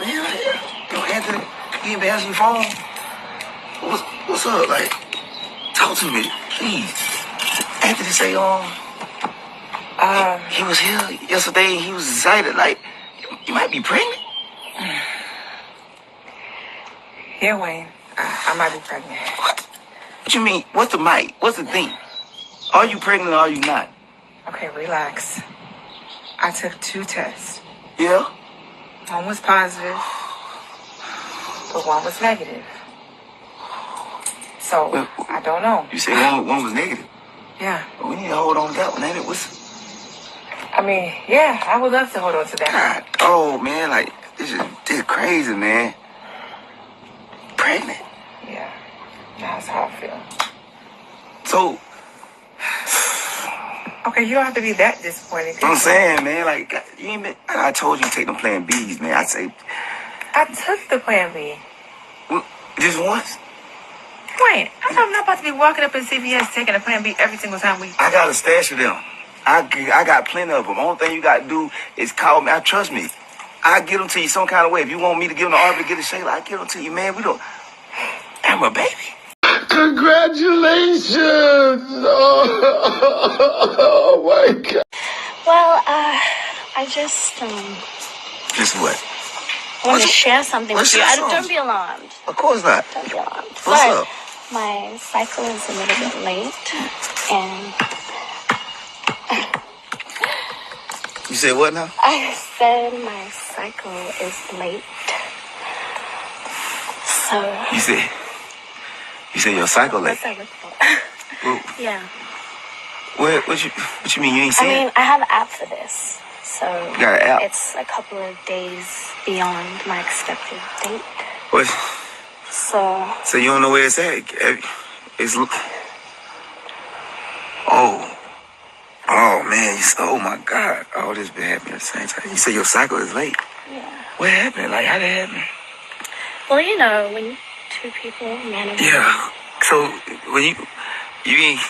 man, yo, Anthony, you ain't been answering your phone? What's up? Like, talk to me, please. Anthony say, he was here yesterday. He was excited. Like, you might be pregnant. Yeah, Wayne. I might be pregnant. What you mean? What's the might? What's the thing? Are you pregnant or are you not? Okay, relax. I took 2 tests. Yeah? One was positive, but one was negative. So, I don't know. You say one was negative? Yeah. Well, we need to hold on to that one, ain't it? Yeah, I would love to hold on to that. God, oh, man, like, this is crazy, man. Pregnant? Yeah, that's how I feel. So... Okay, you don't have to be that disappointed. I'm saying, man, like, you ain't been... I told you to take them Plan Bs, man. I took the Plan B. Well, just once? Wait, I'm not about to be walking up in CVS taking a Plan B every single time we... I got a stash of them. I got plenty of them. Only thing you got to do is call me. Trust me. I get them to you some kind of way. If you want me to give them to Aubrey, get a Shayla, I give them to you, man. We don't... I'm a baby. Congratulations! Oh my God. Well, I just Just what? want to share something with you. Don't be alarmed. Of course not. Don't be alarmed. What's Sorry, up? my cycle is a little bit late, and You said what now? I said my cycle is late. So You said your cycle late. what's that look for? Well, Yeah. what you mean? You ain't seen it? I have an app for this, so You got an app? it's a couple of days beyond my expected date. What? So You don't know where it's at? It's... Oh, man. Oh, my God. All this been happening at the same time. You said your cycle is late. yeah. What happened? Like, how did it happen? Well, when 2 people, man and woman. Yeah. So, when you ain't...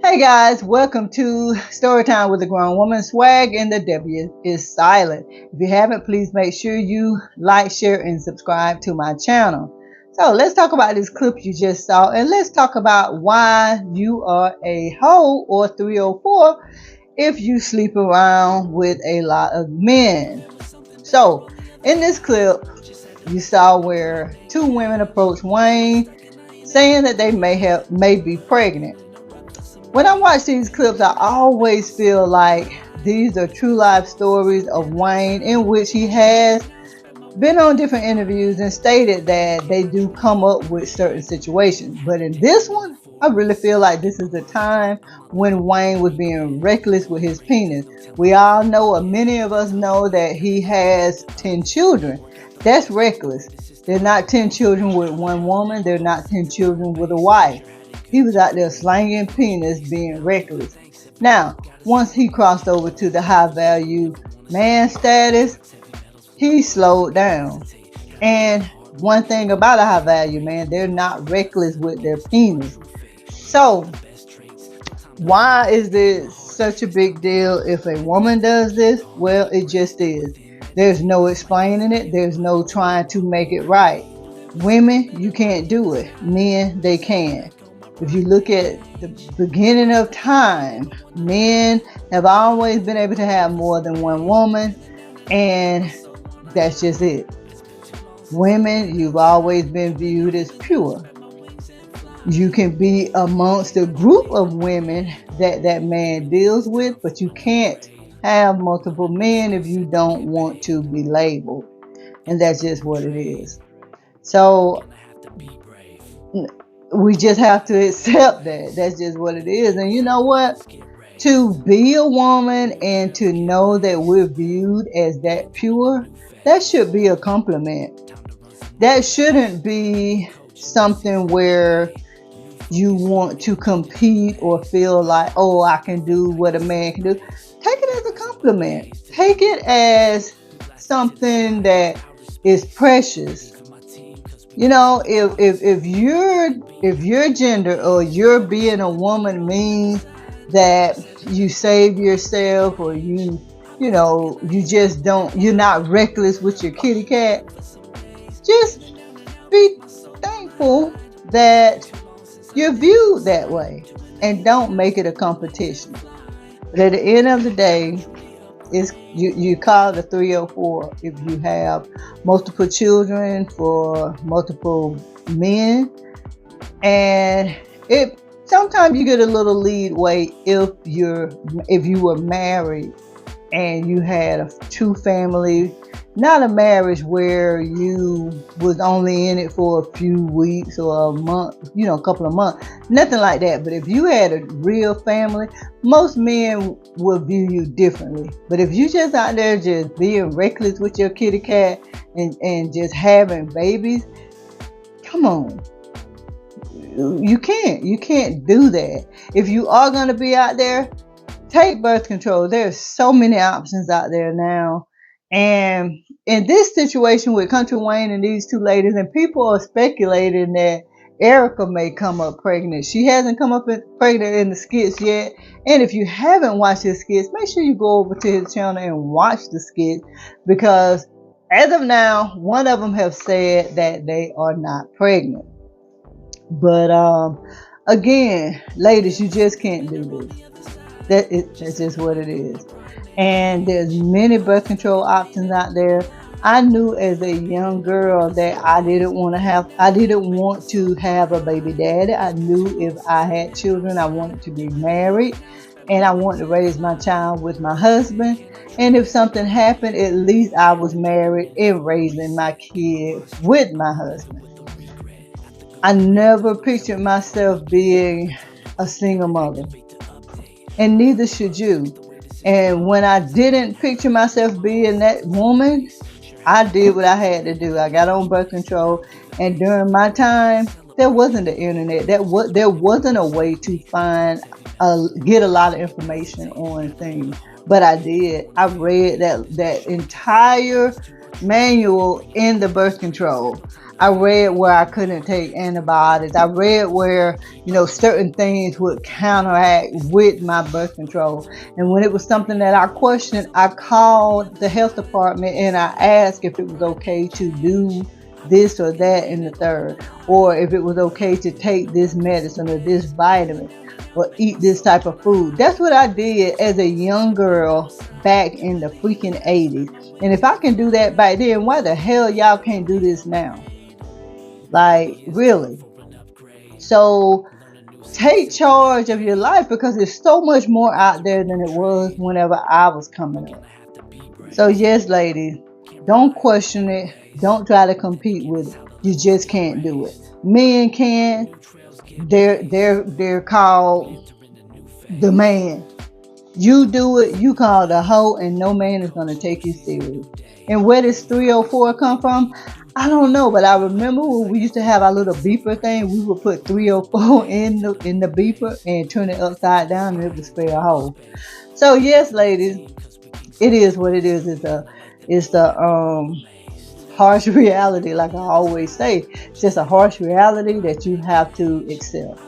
Hey guys, welcome to Storytime with a Grown Woman. Swag in the W is silent. If you haven't, please make sure you like, share, and subscribe to my channel. So let's talk about this clip you just saw, and let's talk about why you are a hoe or 304 if you sleep around with a lot of men. So in this clip, you saw where 2 women approached Wayne saying that they may be pregnant. When I watch these clips, I always feel like these are true life stories of Wayne, in which he has been on different interviews and stated that they do come up with certain situations. But in this one, I really feel like this is the time when Wayne was being reckless with his penis. We all know, or many of us know, that he has 10 children. That's reckless. They're not 10 children with one woman. They're not 10 children with a wife. He was out there slanging penis, being reckless. Now, once he crossed over to the high value man status, he slowed down. And one thing about a high value man, they're not reckless with their penis. So, why is this such a big deal if a woman does this? Well, it just is. There's no explaining it. There's no trying to make it right. Women, you can't do it. Men, they can. If you look at the beginning of time, men have always been able to have more than one woman, and that's just it. Women, you've always been viewed as pure. You can be amongst a group of women that man deals with, but you can't have multiple men if you don't want to be labeled. And that's just what it is. So we just have to accept that. That's just what it is. And you know what? To be a woman and to know that we're viewed as that pure, that should be a compliment. That shouldn't be something where you want to compete or feel like, oh, I can do what a man can do. Take it as a compliment. Take it as something that is precious. You know, if your gender or your being a woman means that you save yourself or you you know, you're not reckless with your kitty cat. Just be thankful that you're viewed that way, and don't make it a competition. But at the end of the day, you call the 304 if you have multiple children for multiple men, and it sometimes you get a little leeway if you were married and you had a true family, not a marriage where you was only in it for a few weeks or a month, you know, a couple of months, nothing like that. But if you had a real family, most men will view you differently. But if you just out there just being reckless with your kitty cat and just having babies, come on. You can't do that. If you are going to be out there, take birth control. There's so many options out there now. And in this situation with Kountry Wayne and these two ladies, and people are speculating that Erica may come up pregnant. She hasn't come up pregnant in the skits yet. And if you haven't watched his skits, make sure you go over to his channel and watch the skits, because as of now, one of them have said that they are not pregnant. But again, ladies, you just can't do this. That's just what it is. And there's many birth control options out there. I knew as a young girl that I didn't want to have a baby daddy. I knew if I had children, I wanted to be married, and I wanted to raise my child with my husband. And if something happened, at least I was married and raising my kid with my husband. I never pictured myself being a single mother, and neither should you. And when I didn't picture myself being that woman, I did what I had to do. I got on birth control, and during my time, there wasn't the internet. There wasn't a way to get a lot of information on things, but I did. I read that entire manual in the birth control. I read where I couldn't take antibiotics. I read where, you know, certain things would counteract with my birth control. And when it was something that I questioned, I called the health department and I asked if it was okay to do this or that and the third, or if it was okay to take this medicine or this vitamin or eat this type of food. That's what I did as a young girl back in the freaking 80s. And if I can do that back then, why the hell y'all can't do this now? Like, really? So take charge of your life, because there's so much more out there than it was whenever I was coming up. So yes, ladies, don't question it. Don't try to compete with it. You just can't do it. Men can. They're called the man. You do it, you call the hoe, and no man is going to take you serious. And where does 304 come from? I don't know, but I remember when we used to have our little beeper thing, we would put 304 in the beeper and turn it upside down, and it would spell a hoe. So yes, ladies, it is what it is. It's the harsh reality, like I always say. It's just a harsh reality that you have to accept.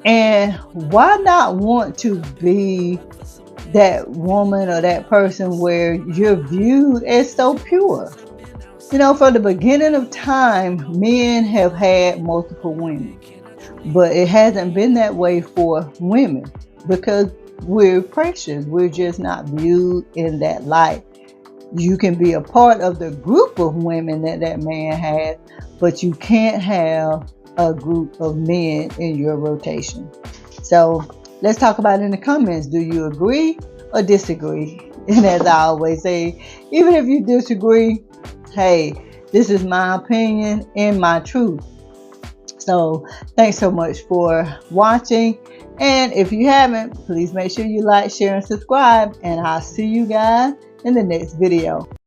And why not want to be that woman or that person where you're viewed as so pure? You know, from the beginning of time, men have had multiple women, but it hasn't been that way for women, because we're precious. We're just not viewed in that light. You can be a part of the group of women that man has, but you can't have a group of men in your rotation. So let's talk about it in the comments. Do you agree or disagree? And as I always say, even if you disagree, hey, this is my opinion and my truth. So thanks so much for watching. And if you haven't, please make sure you like, share, and subscribe. And I'll see you guys in the next video.